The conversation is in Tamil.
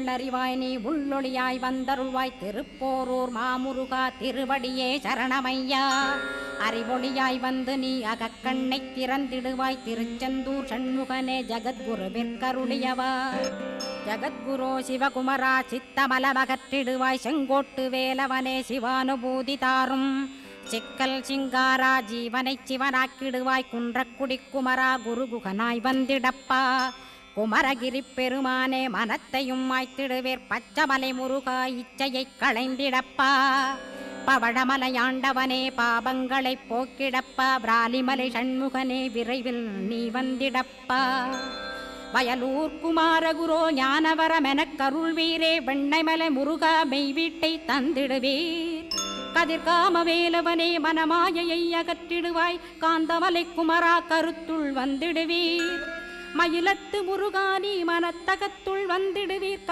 உள்ளறிவாய் நீ உள்ளொளியாய் வந்தருள்வாய் திருப்போரூர் மாமுருகா திருவடியே சரணமையா. அறிவொளியாய் வந்து நீ அகக்கண்ணை திறந்திடுவாய் திருச்செந்தூர் சண்முகனே ஜகத்குருவிற்கருளியவா. ஜகத்குரோ சிவகுமரா சித்தமலமகற்றிடுவாய் செங்கோட்டு வேலவனே சிவானுபூதி தாரும். சிக்கல் சிங்காரா ஜீவனை சிவனாக்கிடுவாய் குன்றக்குடி குமரா குருகுகனாய் வந்திடப்பா. குமரகிரி பெருமானே மனத்தையும் மாய்த்திடுவேர் பச்சமலை முருகா இச்சையை களைந்திடப்பா. பவழமலையாண்டவனே பாபங்களை போக்கிடப்பா. பிராலிமலை சண்முகனே விரைவில் நீ வந்திடப்பா. வயலூர் குமாரகுரோ ஞானவரமெனக் கருள்வீரே வெண்ணைமலை முருகா மெய் வீட்டை தந்திடுவீர். கதிர்காம வேலவனே மனமாயையை அகற்றிடுவாய் காந்தமலை குமரா கருத்துள் வந்திடுவீர். மயிலத்து முருகானி மனத்தகத்துள் வந்திடுவீர்.